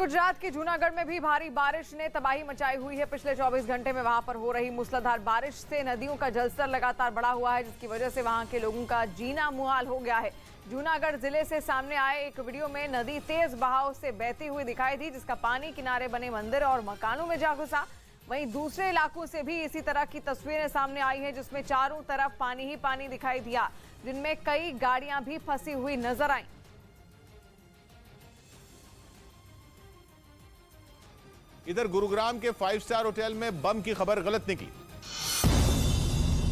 गुजरात के जूनागढ़ में भी भारी बारिश ने तबाही मचाई हुई है। पिछले 24 घंटे में वहां पर हो रही मूसलाधार बारिश से नदियों का जलस्तर लगातार बढ़ा हुआ है, जिसकी वजह से वहां के लोगों का जीना मुहाल हो गया है। जूनागढ़ जिले से सामने आए एक वीडियो में नदी तेज बहाव से बहती हुई दिखाई दी, जिसका पानी किनारे बने मंदिर और मकानों में जा घुसा। वहीं दूसरे इलाकों से भी इसी तरह की तस्वीरें सामने आई हैं, जिसमें चारों तरफ पानी ही पानी दिखाई दिया, जिनमें कई गाड़ियां भी फंसी हुई नजर आई। इधर गुरुग्राम के 5 स्टार होटल में बम की खबर गलत निकली।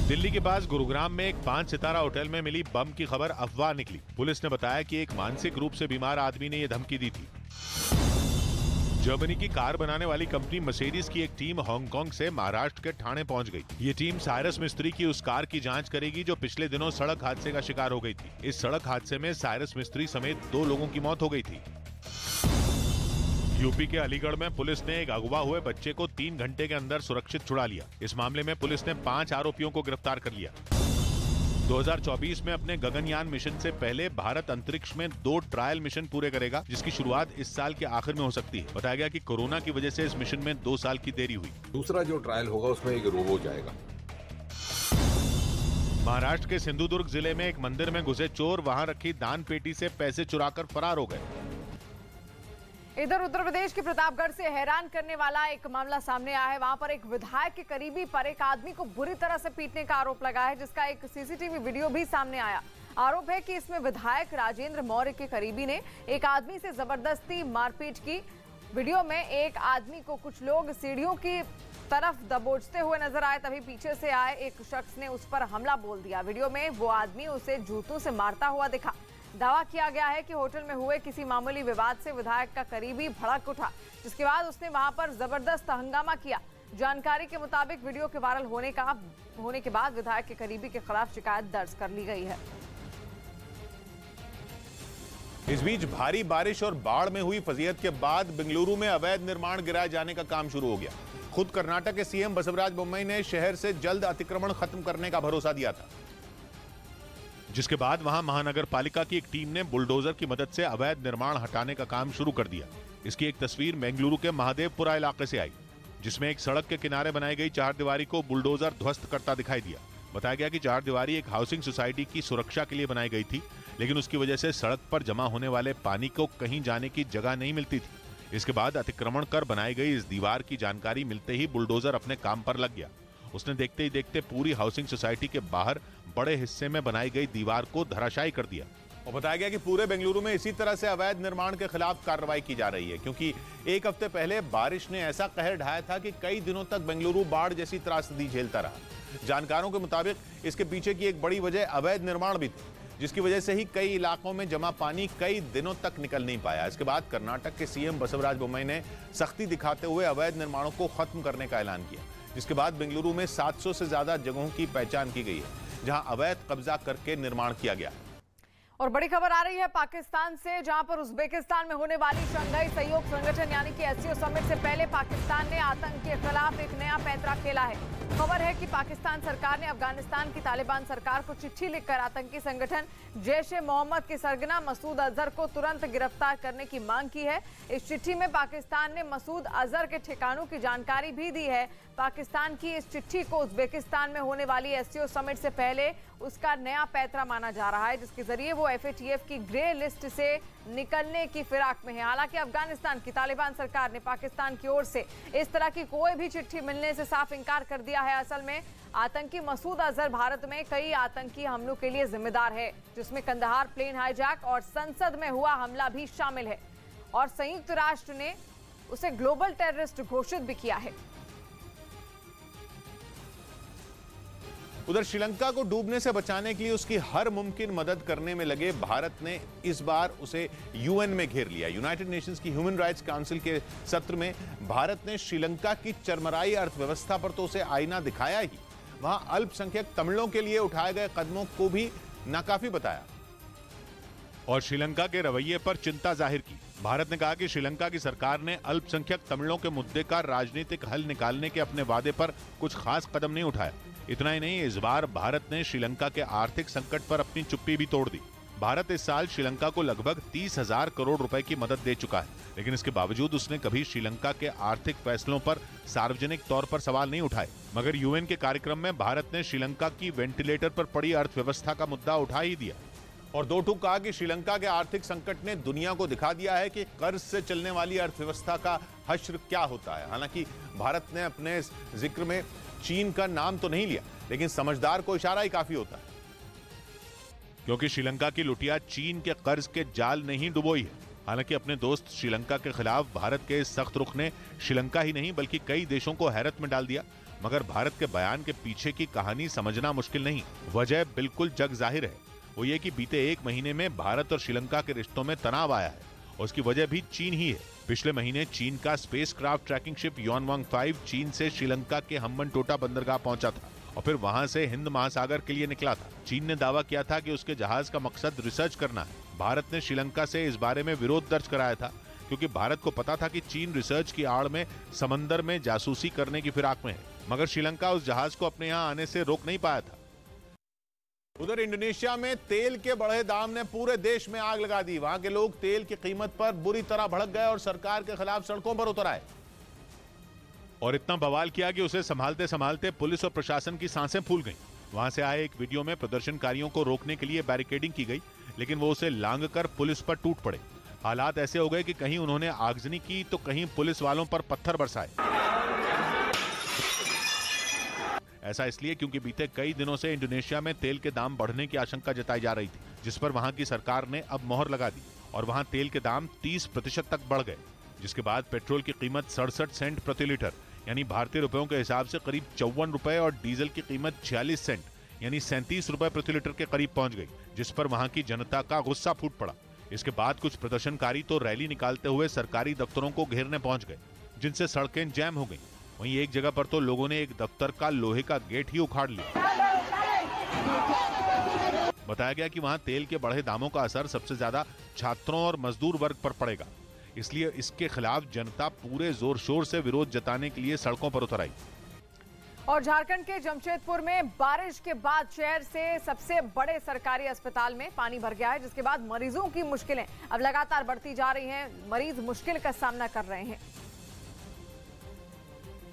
दिल्ली के पास गुरुग्राम में एक 5 सितारा होटल में मिली बम की खबर अफवाह निकली। पुलिस ने बताया कि एक मानसिक रूप से बीमार आदमी ने यह धमकी दी थी। जर्मनी की कार बनाने वाली कंपनी मर्सिडीज की एक टीम हांगकांग से महाराष्ट्र के ठाणे पहुंच गई। ये टीम साइरस मिस्त्री की उस कार की जांच करेगी जो पिछले दिनों सड़क हादसे का शिकार हो गई थी। इस सड़क हादसे में साइरस मिस्त्री समेत 2 लोगों की मौत हो गई थी। यूपी के अलीगढ़ में पुलिस ने एक अगवा हुए बच्चे को 3 घंटे के अंदर सुरक्षित छुड़ा लिया। इस मामले में पुलिस ने 5 आरोपियों को गिरफ्तार कर लिया। 2024 में अपने गगनयान मिशन से पहले भारत अंतरिक्ष में 2 ट्रायल मिशन पूरे करेगा, जिसकी शुरुआत इस साल के आखिर में हो सकती है। बताया गया कि कोरोना की वजह से इस मिशन में 2 साल की देरी हुई। दूसरा जो ट्रायल होगा उसमें एक रोबो जाएगा। महाराष्ट्र के सिंधुदुर्ग जिले में एक मंदिर में घुसे चोर वहां रखी दान पेटी से पैसे चुराकर फरार हो गए। इधर उत्तर प्रदेश के प्रतापगढ़ से हैरान करने वाला एक मामला सामने आया है। वहां पर एक विधायक के करीबी पर एक आदमी को बुरी तरह से पीटने का आरोप लगा है, जिसका एक सीसीटीवी वीडियो भी सामने आया। आरोप है कि इसमें विधायक राजेंद्र मौर्य के करीबी ने एक आदमी से जबरदस्ती मारपीट की। वीडियो में एक आदमी को कुछ लोग सीढ़ियों की तरफ दबोचते हुए नजर आए, तभी पीछे से आए एक शख्स ने उस पर हमला बोल दिया। वीडियो में वो आदमी उसे जूतों से मारता हुआ दिखा। दावा किया गया है कि होटल में हुए किसी मामूली विवाद से विधायक का करीबी भड़क उठा, जिसके बाद उसने वहां पर जबरदस्त हंगामा किया। जानकारी के मुताबिक वीडियो के वायरल होने के बाद विधायक के करीबी के खिलाफ शिकायत दर्ज कर ली गई है। इस बीच भारी बारिश और बाढ़ में हुई फजीहत के बाद बेंगलुरु में अवैध निर्माण गिराए जाने का काम शुरू हो गया। खुद कर्नाटक के सीएम बसवराज बोम्मई ने शहर से जल्द अतिक्रमण खत्म करने का भरोसा दिया था, जिसके बाद वहां महानगर पालिका की एक टीम ने बुलडोजर की मदद से अवैध निर्माण हटाने का काम शुरू कर दिया। इसकी एक तस्वीर बेंगलुरु के महादेवपुरा इलाके से आई, जिसमें एक सड़क के किनारे बनाई गई 4 दीवारी को बुलडोजर ध्वस्त करता दिखाई दिया। बताया गया कि 4 दीवारी एक हाउसिंग सोसाइटी की सुरक्षा के लिए बनाई गई थी, लेकिन उसकी वजह से सड़क पर जमा होने वाले पानी को कहीं जाने की जगह नहीं मिलती थी। इसके बाद अतिक्रमण कर बनाई गई इस दीवार की जानकारी मिलते ही बुलडोजर अपने काम पर लग गया। उसने देखते ही देखते पूरी हाउसिंग सोसाइटी के बाहर बड़े हिस्से में बनाई गई दीवार को धराशायी कर दिया। और बताया गया कि पूरे बेंगलुरु में इसी तरह से अवैध निर्माण के खिलाफ कार्रवाई की जा रही है, क्योंकि एक हफ्ते पहले बारिश ने ऐसा कहर ढाया था कि कई दिनों तक बेंगलुरु बाढ़ जैसी त्रासदी झेलता रहा। जानकारों के मुताबिक इसके पीछे की एक बड़ी वजह अवैध निर्माण भी थी, जिसकी वजह से ही कई इलाकों में जमा पानी कई दिनों तक निकल नहीं पाया। इसके बाद कर्नाटक के सीएम बसवराज बोम्मई ने सख्ती दिखाते हुए अवैध निर्माणों को खत्म करने का ऐलान किया, जिसके बाद बेंगलुरु में 700 से ज्यादा जगहों की पहचान की गई है जहां अवैध कब्जा करके निर्माण किया गया। और बड़ी खबर आ रही है पाकिस्तान से, जहां पर उज्बेकिस्तान में होने वाली शंघाई सहयोग संगठन यानी कि एससीओ समिट से पहले पाकिस्तान ने आतंक के खिलाफ एक नया पैंतरा खेला है। खबर है कि पाकिस्तान सरकार ने अफगानिस्तान की तालिबान सरकार को चिट्ठी लिखकर आतंकी संगठन जैश-ए-मोहम्मद के सरगना मसूद अजहर को तुरंत गिरफ्तार करने की मांग की है। इस चिट्ठी में पाकिस्तान ने मसूद अजहर के ठिकानों की जानकारी भी दी है। पाकिस्तान की इस चिट्ठी को उज्बेकिस्तान में होने वाली एससीओ समिट से पहले उसका नया पैंतरा माना जा रहा है, जिसके जरिए वो एफएटीएफ की ग्रे लिस्ट से निकलने की फिराक में है। हालांकि अफगानिस्तान की तालिबान सरकार ने पाकिस्तान की ओर से इस तरह की कोई भी चिट्ठी मिलने से साफ इंकार कर दिया है। असल में आतंकी मसूद अजहर भारत में कई आतंकी हमलों के लिए जिम्मेदार है, जिसमें कंदहार प्लेन हाईजैक और संसद में हुआ हमला भी शामिल है, और संयुक्त राष्ट्र ने उसे ग्लोबल टेररिस्ट घोषित भी किया है। उधर श्रीलंका को डूबने से बचाने के लिए उसकी हर मुमकिन मदद करने में लगे भारत ने इस बार उसे यूएन में घेर लिया। यूनाइटेड नेशंस की ह्यूमन राइट्स काउंसिल के सत्र में भारत ने श्रीलंका की चरमराई अर्थव्यवस्था पर तो उसे आईना दिखाया ही, वहां अल्पसंख्यक तमिलों के लिए उठाए गए कदमों को भी नाकाफी बताया और श्रीलंका के रवैये पर चिंता जाहिर की। भारत ने कहा कि श्रीलंका की सरकार ने अल्पसंख्यक तमिलों के मुद्दे का राजनीतिक हल निकालने के अपने वादे पर कुछ खास कदम नहीं उठाया। इतना ही नहीं, इस बार भारत ने श्रीलंका के आर्थिक संकट पर अपनी चुप्पी भी तोड़ दी। भारत इस साल श्रीलंका को लगभग 30,000 करोड़ रुपए की मदद दे चुका है, लेकिन इसके बावजूद उसने कभी श्रीलंका के आर्थिक फैसलों पर सार्वजनिक तौर पर सवाल नहीं उठाए। मगर यूएन के कार्यक्रम में भारत ने श्रीलंका की वेंटिलेटर पर पड़ी अर्थव्यवस्था का मुद्दा उठा ही दिया और दो टूक कहा कि श्रीलंका के आर्थिक संकट ने दुनिया को दिखा दिया है कि कर्ज से चलने वाली अर्थव्यवस्था का हश्र क्या होता है। हालांकि भारत ने अपने जिक्र में चीन का नाम तो नहीं लिया, लेकिन समझदार को इशारा ही काफी होता है, क्योंकि श्रीलंका की लुटिया चीन के कर्ज के जाल ने ही डुबोई है। हालांकि अपने दोस्त श्रीलंका के खिलाफ भारत के इस सख्त रुख ने श्रीलंका ही नहीं बल्कि कई देशों को हैरत में डाल दिया। मगर भारत के बयान के पीछे की कहानी समझना मुश्किल नहीं, वजह बिल्कुल जग जाहिर है। वो ये कि बीते एक महीने में भारत और श्रीलंका के रिश्तों में तनाव आया है और उसकी वजह भी चीन ही है। पिछले महीने चीन का स्पेस क्राफ्ट ट्रैकिंग शिप योनवांग 5 चीन से श्रीलंका के हम्बनटोटा बंदरगाह पहुंचा था और फिर वहां से हिंद महासागर के लिए निकला था। चीन ने दावा किया था कि उसके जहाज का मकसद रिसर्च करना है। भारत ने श्रीलंका से इस बारे में विरोध दर्ज कराया था, क्योंकि भारत को पता था कि चीन रिसर्च की आड़ में समंदर में जासूसी करने की फिराक में है। मगर श्रीलंका उस जहाज को अपने यहां आने से रोक नहीं पाया था। उधर इंडोनेशिया में तेल के बढ़े दाम ने पूरे देश में आग लगा दी। वहां के लोग तेल की कीमत पर बुरी तरह भड़क गए और सरकार के खिलाफ सड़कों पर उतर आए और इतना बवाल किया कि उसे संभालते संभालते पुलिस और प्रशासन की सांसें फूल गईं। वहां से आए एक वीडियो में प्रदर्शनकारियों को रोकने के लिए बैरिकेडिंग की गई, लेकिन वो उसे लांघकर पुलिस पर टूट पड़े। हालात ऐसे हो गए कि कहीं उन्होंने आगजनी की तो कहीं पुलिस वालों पर पत्थर बरसाए। ऐसा इसलिए क्योंकि बीते कई दिनों से इंडोनेशिया में तेल के दाम बढ़ने की आशंका जताई जा रही थी, जिस पर वहां की सरकार ने अब मोहर लगा दी और वहां तेल के दाम 30% तक बढ़ गए, जिसके बाद पेट्रोल की कीमत 67 सेंट प्रति लीटर यानी भारतीय रुपयों के हिसाब से करीब 54 रुपए और डीजल की कीमत 46 सेंट यानी 37 रुपए प्रति लीटर के करीब पहुंच गई, जिस पर वहां की जनता का गुस्सा फूट पड़ा। इसके बाद कुछ प्रदर्शनकारी तो रैली निकालते हुए सरकारी दफ्तरों को घेरने पहुंच गए, जिनसे सड़कें जैम हो गईं। वहीं एक जगह पर तो लोगों ने एक दफ्तर का लोहे का गेट ही उखाड़ लिया। बताया गया कि वहां तेल के बढ़े दामों का असर सबसे ज्यादा छात्रों और मजदूर वर्ग पर पड़ेगा, इसलिए इसके खिलाफ जनता पूरे जोर शोर से विरोध जताने के लिए सड़कों पर उतर आई। और झारखंड के जमशेदपुर में बारिश के बाद शहर से सबसे बड़े सरकारी अस्पताल में पानी भर गया है, जिसके बाद मरीजों की मुश्किलें अब लगातार बढ़ती जा रही हैं। मरीज मुश्किल का सामना कर रहे हैं,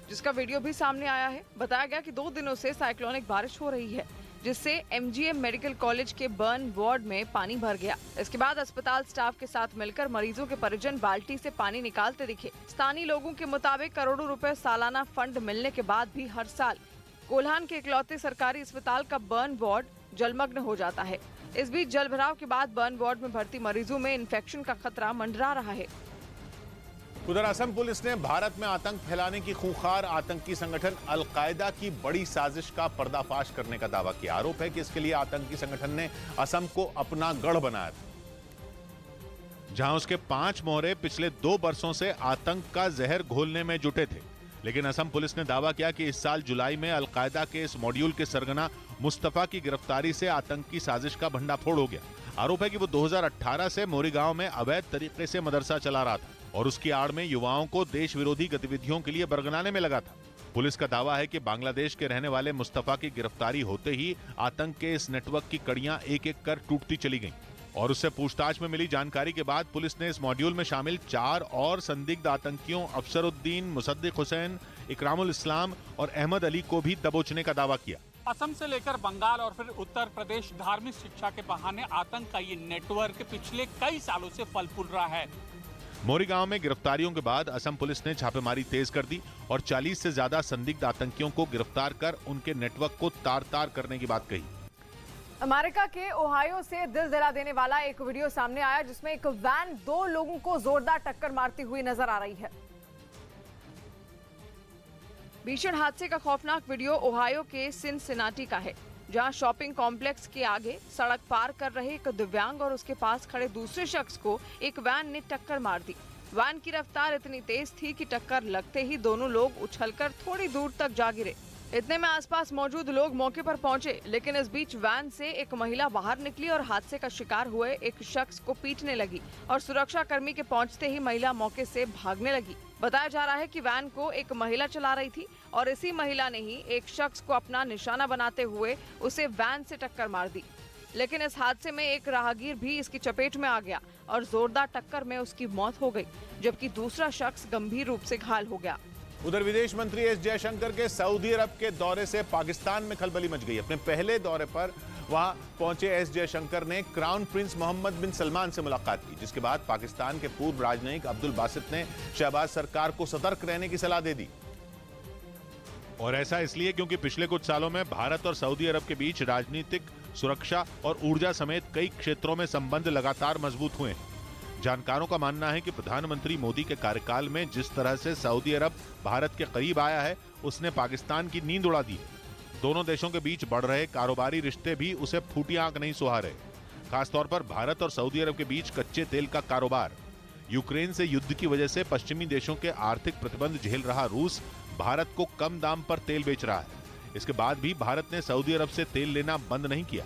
जिसका वीडियो भी सामने आया है। बताया गया कि 2 दिनों से साइक्लोनिक बारिश हो रही है, जिससे एमजीएम मेडिकल कॉलेज के बर्न वार्ड में पानी भर गया। इसके बाद अस्पताल स्टाफ के साथ मिलकर मरीजों के परिजन बाल्टी से पानी निकालते दिखे। स्थानीय लोगों के मुताबिक करोड़ों रुपए सालाना फंड मिलने के बाद भी हर साल कोल्हान के इकलौते सरकारी अस्पताल का बर्न वार्ड जलमग्न हो जाता है। इस बीच जल भराव के बाद बर्न वार्ड में भर्ती मरीजों में इन्फेक्शन का खतरा मंडरा रहा है। उधर असम पुलिस ने भारत में आतंक फैलाने की खूंखार आतंकी संगठन अल-कायदा की बड़ी साजिश का पर्दाफाश करने का दावा किया। आरोप है कि इसके लिए आतंकी संगठन ने असम को अपना गढ़ बनाया था, जहां उसके 5 मोहरे पिछले 2 बरसों से आतंक का जहर घोलने में जुटे थे। लेकिन असम पुलिस ने दावा किया कि इस साल जुलाई में अल-कायदा के इस मॉड्यूल के सरगना मुस्तफा की गिरफ्तारी से आतंकी साजिश का भंडाफोड़ हो गया। आरोप है कि वो 2018 से मोरीगांव में अवैध तरीके से मदरसा चला रहा था और उसकी आड़ में युवाओं को देश विरोधी गतिविधियों के लिए बरगलाने में लगा था। पुलिस का दावा है कि बांग्लादेश के रहने वाले मुस्तफा की गिरफ्तारी होते ही आतंक के इस नेटवर्क की कड़ियां एक एक कर टूटती चली गईं और उससे पूछताछ में मिली जानकारी के बाद पुलिस ने इस मॉड्यूल में शामिल 4 और संदिग्ध आतंकियों अफसरुद्दीन, मुसद्दिक हुसैन, इकरामुल इस्लाम और अहमद अली को भी दबोचने का दावा किया। असम से लेकर बंगाल और फिर उत्तर प्रदेश धार्मिक शिक्षा के बहाने आतंक का ये नेटवर्क पिछले कई सालों से फल फूल रहा है। मोरीगांव में गिरफ्तारियों के बाद असम पुलिस ने छापेमारी तेज कर दी और 40 से ज्यादा संदिग्ध आतंकियों को गिरफ्तार कर उनके नेटवर्क को तार-तार करने की बात कही। अमेरिका के ओहायो से दिल दिला देने वाला एक वीडियो सामने आया, जिसमें एक वैन 2 लोगों को जोरदार टक्कर मारती हुई नजर आ रही है। भीषण हादसे का खौफनाक वीडियो ओहायो के सिनसिनाटी का है, जहां शॉपिंग कॉम्प्लेक्स के आगे सड़क पार कर रहे एक दिव्यांग और उसके पास खड़े दूसरे शख्स को एक वैन ने टक्कर मार दी। वैन की रफ्तार इतनी तेज थी कि टक्कर लगते ही दोनों लोग उछलकर थोड़ी दूर तक जा गिरे। इतने में आसपास मौजूद लोग मौके पर पहुंचे, लेकिन इस बीच वैन से एक महिला बाहर निकली और हादसे का शिकार हुए एक शख्स को पीटने लगी और सुरक्षा कर्मी के पहुंचते ही महिला मौके से भागने लगी। बताया जा रहा है कि वैन को एक महिला चला रही थी और इसी महिला ने ही एक शख्स को अपना निशाना बनाते हुए उसे वैन से टक्कर मार दी। लेकिन इस हादसे में एक राहगीर भी इसकी चपेट में आ गया और जोरदार टक्कर में उसकी मौत हो गई, जबकि दूसरा शख्स गंभीर रूप से घायल हो गया। उधर विदेश मंत्री एस जयशंकर के सऊदी अरब के दौरे से पाकिस्तान में खलबली मच गई। अपने पहले दौरे पर वहां पहुंचे एस जयशंकर ने क्राउन प्रिंस मोहम्मद बिन सलमान से मुलाकात की, जिसके बाद पाकिस्तान के पूर्व राजनयिक अब्दुल बासित ने शहबाज सरकार को सतर्क रहने की सलाह दे दी। और ऐसा इसलिए क्योंकि पिछले कुछ सालों में भारत और सऊदी अरब के बीच राजनीतिक, सुरक्षा और ऊर्जा समेत कई क्षेत्रों में संबंध लगातार मजबूत हुए हैं। जानकारों का मानना है कि प्रधानमंत्री मोदी के कार्यकाल में जिस तरह से सऊदी अरब भारत के करीब आया है, उसने पाकिस्तान की नींद उड़ा दी है। दोनों देशों के बीच बढ़ रहे कारोबारी रिश्ते भी उसे फूटी आंख नहीं सुहा रहे। खासतौर पर भारत और सऊदी अरब के बीच कच्चे तेल का कारोबार, यूक्रेन से युद्ध की वजह से पश्चिमी देशों के आर्थिक प्रतिबंध झेल रहा रूस भारत को कम दाम पर तेल बेच रहा है। इसके बाद भी भारत ने सऊदी अरब से तेल लेना बंद नहीं किया।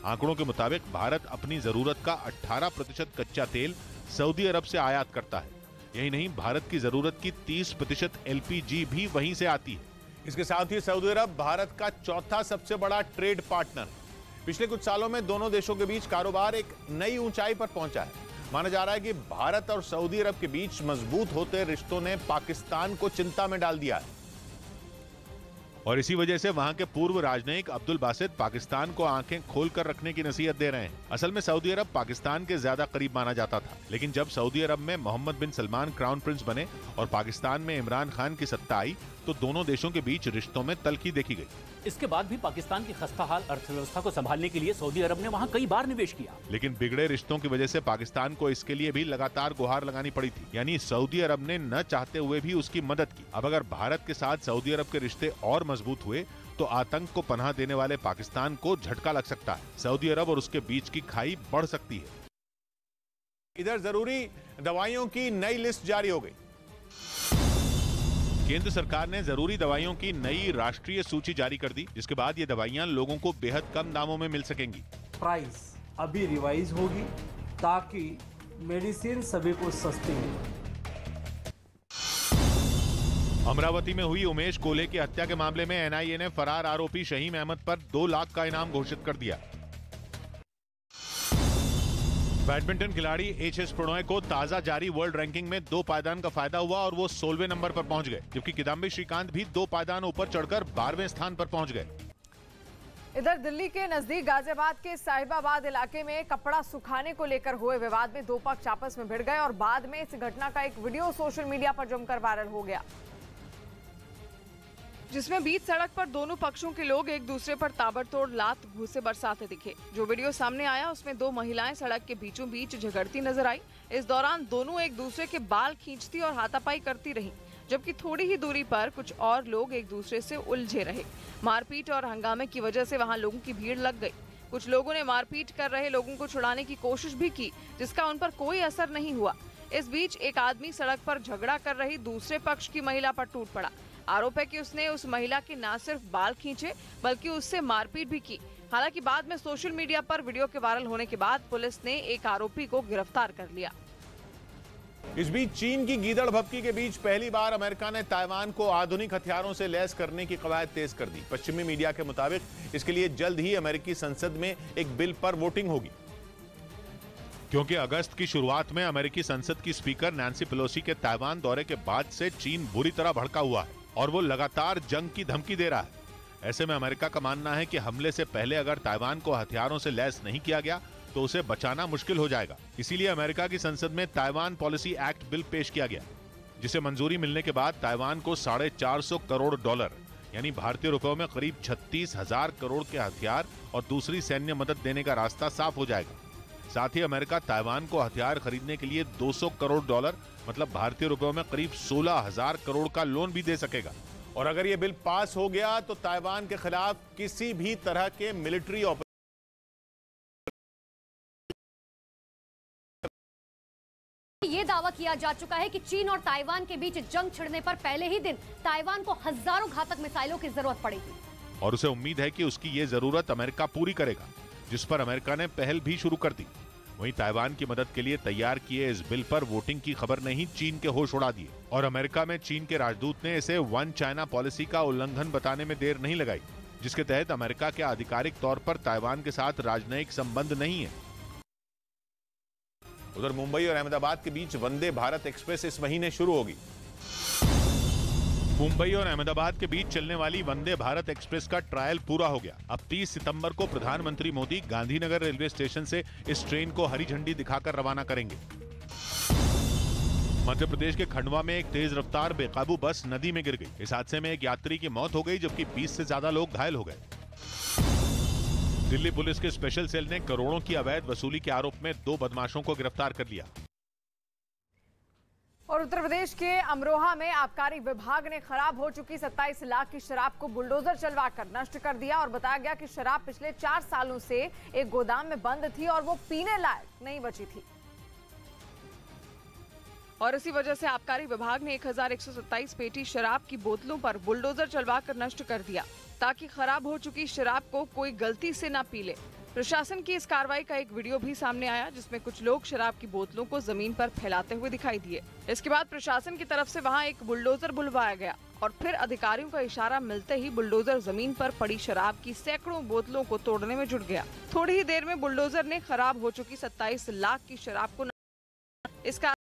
आंकड़ों के मुताबिक भारत अपनी जरूरत का 18% कच्चा तेल सऊदी अरब से आयात करता है। यही नहीं, भारत की जरूरत की 30% LPG भी वहीं से आती है। इसके साथ ही सऊदी अरब भारत का चौथा सबसे बड़ा ट्रेड पार्टनर है। पिछले कुछ सालों में दोनों देशों के बीच कारोबार एक नई ऊंचाई पर पहुंचा है। माना जा रहा है कि भारत और सऊदी अरब के बीच मजबूत होते रिश्तों ने पाकिस्तान को चिंता में डाल दिया है। और इसी वजह से वहां के पूर्व राजनयिक अब्दुल बासित पाकिस्तान को आंखें खोलकर रखने की नसीहत दे रहे हैं। असल में सऊदी अरब पाकिस्तान के ज्यादा करीब माना जाता था, लेकिन जब सऊदी अरब में मोहम्मद बिन सलमान क्राउन प्रिंस बने और पाकिस्तान में इमरान खान की सत्ता आई, तो दोनों देशों के बीच रिश्तों में तल्खी देखी गई। इसके बाद भी पाकिस्तान की खस्ताहाल अर्थव्यवस्था को संभालने के लिए सऊदी अरब ने वहां कई बार निवेश किया, लेकिन बिगड़े रिश्तों की वजह से पाकिस्तान को इसके लिए भी लगातार गुहार लगानी पड़ी थी। यानी सऊदी अरब ने न चाहते हुए भी उसकी मदद की। अब अगर भारत के साथ सऊदी अरब के रिश्ते और मजबूत हुए तो आतंक को पनाह देने वाले पाकिस्तान को झटका लग सकता है। सऊदी अरब और उसके बीच की खाई बढ़ सकती है। इधर जरूरी दवाइयों की नई लिस्ट जारी हो गई। केंद्र सरकार ने जरूरी दवाइयों की नई राष्ट्रीय सूची जारी कर दी, जिसके बाद ये दवाइयां लोगों को बेहद कम दामों में मिल सकेंगी। प्राइस अभी रिवाइज होगी ताकि मेडिसिन सभी को सस्ती मिले। अमरावती में हुई उमेश कोल्हे की हत्या के मामले में NIA ने फरार आरोपी शहीम अहमद पर 2 लाख का इनाम घोषित कर दिया। बैडमिंटन खिलाड़ी HS प्रणॉय को ताजा जारी वर्ल्ड रैंकिंग में 2 पायदान का फायदा हुआ और वो 16वें नंबर पर पहुंच गए, जबकि किदाम्बी श्रीकांत भी 2 पायदान ऊपर चढ़कर 12वें स्थान पर पहुंच गए। इधर दिल्ली के नजदीक गाजियाबाद के साहिबाबाद इलाके में कपड़ा सुखाने को लेकर हुए विवाद में 2 पक्ष आपस में भिड़ गए और बाद में इस घटना का एक वीडियो सोशल मीडिया पर जमकर वायरल हो गया, जिसमें बीच सड़क पर दोनों पक्षों के लोग एक दूसरे पर ताबड़तोड़ लात घूंसे बरसाते दिखे। जो वीडियो सामने आया उसमें 2 महिलाएं सड़क के बीचों बीच झगड़ती नजर आई। इस दौरान दोनों एक दूसरे के बाल खींचती और हाथापाई करती रहीं, जबकि थोड़ी ही दूरी पर कुछ और लोग एक दूसरे से उलझे रहे। मारपीट और हंगामे की वजह से वहां लोगों की भीड़ लग गई। कुछ लोगों ने मारपीट कर रहे लोगों को छुड़ाने की कोशिश भी की, जिसका उन पर कोई असर नहीं हुआ। इस बीच एक आदमी सड़क पर झगड़ा कर रही दूसरे पक्ष की महिला पर टूट पड़ा। आरोप है कि उसने उस महिला के न सिर्फ बाल खींचे बल्कि उससे मारपीट भी की। हालांकि बाद में सोशल मीडिया पर वीडियो के वायरल होने के बाद पुलिस ने एक आरोपी को गिरफ्तार कर लिया। इस बीच चीन की गीदड़ भभकी के बीच पहली बार अमेरिका ने ताइवान को आधुनिक हथियारों से लैस करने की कवायद तेज कर दी। पश्चिमी मीडिया के मुताबिक इसके लिए जल्द ही अमेरिकी संसद में एक बिल पर वोटिंग होगी, क्योंकि अगस्त की शुरुआत में अमेरिकी संसद की स्पीकर नैन्सी पेलोसी के ताइवान दौरे के बाद से चीन बुरी तरह भड़का हुआ है और वो लगातार जंग की धमकी दे रहा है। ऐसे में अमेरिका का मानना है कि हमले से पहले अगर ताइवान को हथियारों से लैस नहीं किया गया तो उसे बचाना मुश्किल हो जाएगा। इसीलिए अमेरिका की संसद में ताइवान पॉलिसी एक्ट बिल पेश किया गया, जिसे मंजूरी मिलने के बाद ताइवान को $450 करोड़ यानी भारतीय रुपयों में करीब 36,000 करोड़ के हथियार और दूसरी सैन्य मदद देने का रास्ता साफ हो जाएगा। साथ ही अमेरिका ताइवान को हथियार खरीदने के लिए $200 करोड़ मतलब भारतीय रुपयों में करीब 16,000 करोड़ का लोन भी दे सकेगा। और अगर ये बिल पास हो गया तो ताइवान के खिलाफ किसी भी तरह के मिलिट्री ऑपरेशन ये दावा किया जा चुका है कि चीन और ताइवान के बीच जंग छिड़ने पर पहले ही दिन ताइवान को हजारों घातक मिसाइलों की जरूरत पड़ेगी और उसे उम्मीद है कि उसकी ये जरूरत अमेरिका पूरी करेगा, जिस पर अमेरिका ने पहल भी शुरू कर दी। वहीं ताइवान की मदद के लिए तैयार किए इस बिल पर वोटिंग की खबर ने ही चीन के होश उड़ा दिए और अमेरिका में चीन के राजदूत ने इसे वन चाइना पॉलिसी का उल्लंघन बताने में देर नहीं लगाई। जिसके तहत अमेरिका के आधिकारिक तौर पर ताइवान के साथ राजनयिक संबंध नहीं है। उधर मुंबई और अहमदाबाद के बीच वंदे भारत एक्सप्रेस इस महीने शुरू होगी। मुंबई और अहमदाबाद के बीच चलने वाली वंदे भारत एक्सप्रेस का ट्रायल पूरा हो गया। अब 30 सितंबर को प्रधानमंत्री मोदी गांधीनगर रेलवे स्टेशन से इस ट्रेन को हरी झंडी दिखाकर रवाना करेंगे। मध्य प्रदेश के खंडवा में एक तेज रफ्तार बेकाबू बस नदी में गिर गई। इस हादसे में एक यात्री की मौत हो गई, जबकि 20 से ज्यादा लोग घायल हो गए। दिल्ली पुलिस के स्पेशल सेल ने करोड़ों की अवैध वसूली के आरोप में 2 बदमाशों को गिरफ्तार कर लिया। और उत्तर प्रदेश के अमरोहा में आबकारी विभाग ने खराब हो चुकी 27 लाख की शराब को बुलडोजर चलवाकर नष्ट कर दिया और बताया गया कि शराब पिछले 4 सालों से एक गोदाम में बंद थी और वो पीने लायक नहीं बची थी। और इसी वजह से आबकारी विभाग ने 1127 पेटी शराब की बोतलों पर बुलडोजर चलवाकर नष्ट कर दिया, ताकि खराब हो चुकी शराब को कोई गलती से न पी ले। प्रशासन की इस कार्रवाई का एक वीडियो भी सामने आया, जिसमें कुछ लोग शराब की बोतलों को जमीन पर फैलाते हुए दिखाई दिए। इसके बाद प्रशासन की तरफ से वहां एक बुलडोजर बुलवाया गया और फिर अधिकारियों का इशारा मिलते ही बुलडोजर जमीन पर पड़ी शराब की सैकड़ों बोतलों को तोड़ने में जुट गया। थोड़ी ही देर में बुलडोजर ने खराब हो चुकी 27 लाख की शराब को इसका